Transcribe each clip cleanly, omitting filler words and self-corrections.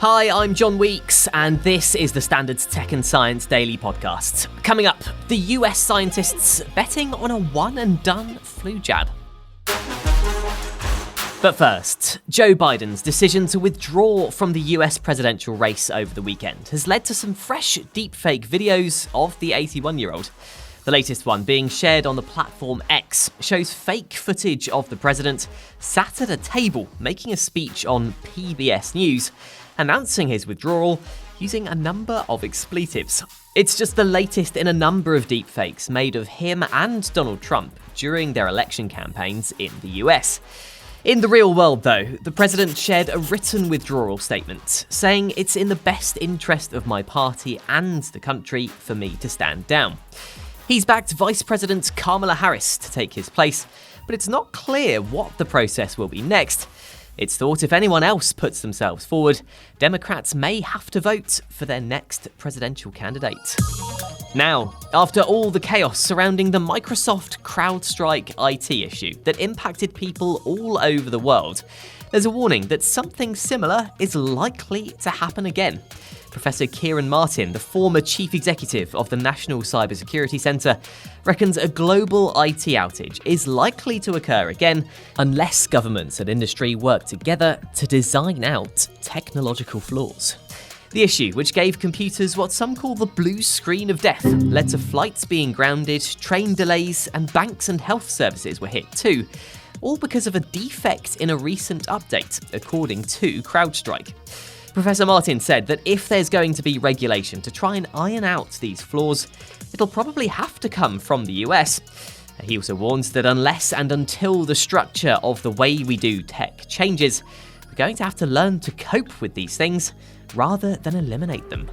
Hi, I'm John Weeks, and this is the Standard's Tech and Science Daily Podcast. Coming up, the US scientists betting on a one-and-done flu jab. But first, Joe Biden's decision to withdraw from the US presidential race over the weekend has led to some fresh deepfake videos of the 81-year-old. The latest one, being shared on the platform X, shows fake footage of the president sat at a table making a speech on PBS News, announcing his withdrawal using a number of expletives. It's just the latest in a number of deepfakes made of him and Donald Trump during their election campaigns in the US. In the real world, though, the president shared a written withdrawal statement, saying it's in the best interest of my party and the country for me to stand down. He's backed Vice President Kamala Harris to take his place, but it's not clear what the process will be next. It's thought if anyone else puts themselves forward, Democrats may have to vote for their next presidential candidate. Now, after all the chaos surrounding the Microsoft CrowdStrike IT issue that impacted people all over the world, there's a warning that something similar is likely to happen again. Professor Kieran Martin, the former chief executive of the National Cybersecurity Centre, reckons a global IT outage is likely to occur again unless governments and industry work together to design out technological flaws. The issue, which gave computers what some call the blue screen of death, led to flights being grounded, train delays, and banks and health services were hit too, all because of a defect in a recent update, according to CrowdStrike. Professor Martin said that if there's going to be regulation to try and iron out these flaws, it'll probably have to come from the US. He also warns that unless and until the structure of the way we do tech changes, we're going to have to learn to cope with these things rather than eliminate them.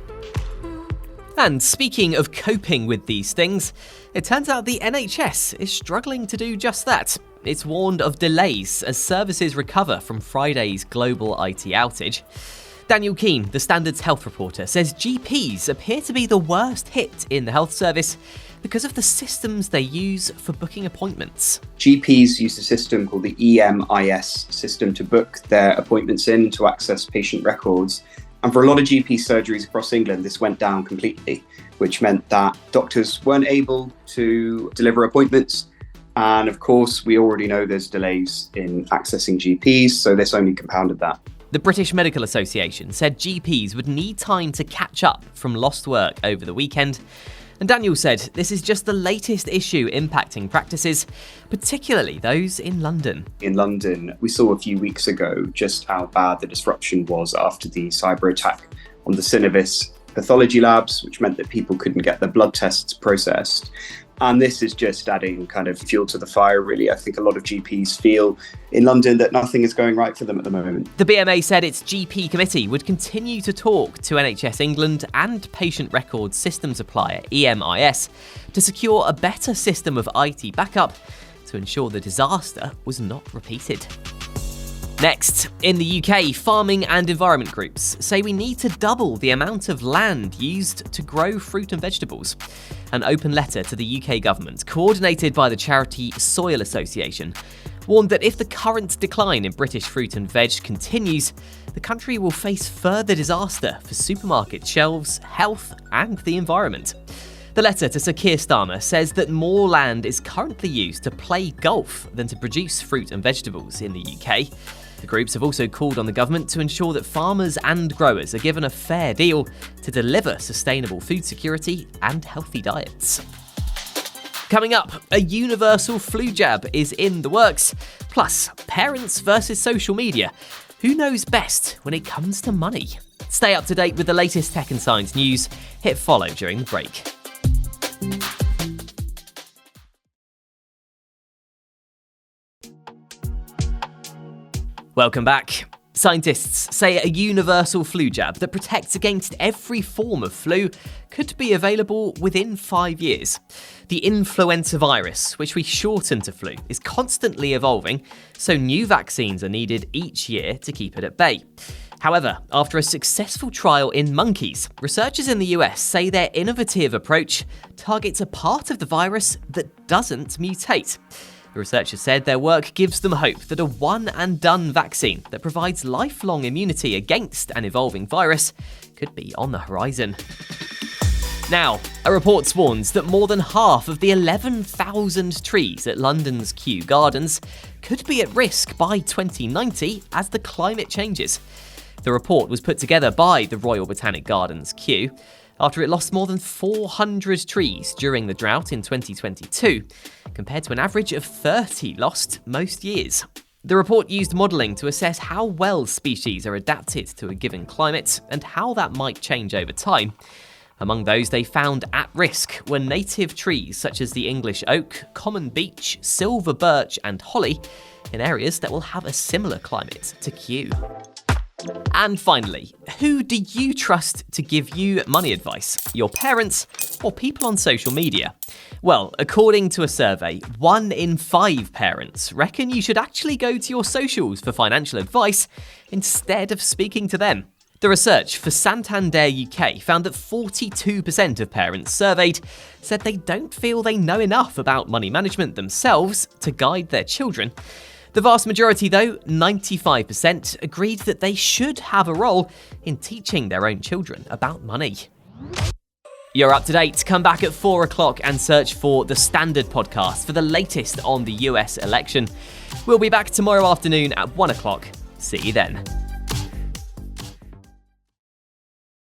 And speaking of coping with these things, it turns out the NHS is struggling to do just that. It's warned of delays as services recover from Friday's global IT outage. Daniel Keane, the Standard's health reporter, says GPs appear to be the worst hit in the health service because of the systems they use for booking appointments. GPs use a system called the EMIS system to book their appointments in to access patient records. And for a lot of GP surgeries across England, this went down completely, which meant that doctors weren't able to deliver appointments. And of course, we already know there's delays in accessing GPs, so this only compounded that. The British Medical Association said GPs would need time to catch up from lost work over the weekend. And Daniel said this is just the latest issue impacting practices, particularly those in London. In London, we saw a few weeks ago just how bad the disruption was after the cyber attack on the Synovis pathology labs, which meant that people couldn't get their blood tests processed. And this is just adding kind of fuel to the fire, really. I think a lot of GPs feel in London that nothing is going right for them at the moment. The BMA said its GP committee would continue to talk to NHS England and patient record system supplier EMIS to secure a better system of IT backup to ensure the disaster was not repeated. Next, in the UK, farming and environment groups say we need to double the amount of land used to grow fruit and vegetables. An open letter to the UK government, coordinated by the charity Soil Association, warned that if the current decline in British fruit and veg continues, the country will face further disaster for supermarket shelves, health, and the environment. The letter to Sir Keir Starmer says that more land is currently used to play golf than to produce fruit and vegetables in the UK. The groups have also called on the government to ensure that farmers and growers are given a fair deal to deliver sustainable food security and healthy diets. Coming up, a universal flu jab is in the works. Plus, parents versus social media. Who knows best when it comes to money? Stay up to date with the latest tech and science news. Hit follow during the break. Welcome back. Scientists say a universal flu jab that protects against every form of flu could be available within 5 years. The influenza virus, which we shorten to flu, is constantly evolving, so new vaccines are needed each year to keep it at bay. However, after a successful trial in monkeys, researchers in the US say their innovative approach targets a part of the virus that doesn't mutate. The researchers said their work gives them hope that a one-and-done vaccine that provides lifelong immunity against an evolving virus could be on the horizon. Now, a report warns that more than half of the 11,000 trees at London's Kew Gardens could be at risk by 2090 as the climate changes. The report was put together by the Royal Botanic Gardens, Kew, after it lost more than 400 trees during the drought in 2022, compared to an average of 30 lost most years. The report used modelling to assess how well species are adapted to a given climate and how that might change over time. Among those they found at risk were native trees such as the English oak, common beech, silver birch and holly, in areas that will have a similar climate to Kew. And finally, who do you trust to give you money advice? Your parents or people on social media? Well, according to a survey, 1 in 5 parents reckon you should actually go to your socials for financial advice instead of speaking to them. The research for Santander UK found that 42% of parents surveyed said they don't feel they know enough about money management themselves to guide their children. The vast majority, though, 95%, agreed that they should have a role in teaching their own children about money. You're up to date. Come back at 4 o'clock and search for The Standard Podcast for the latest on the US election. We'll be back tomorrow afternoon at 1 o'clock. See you then.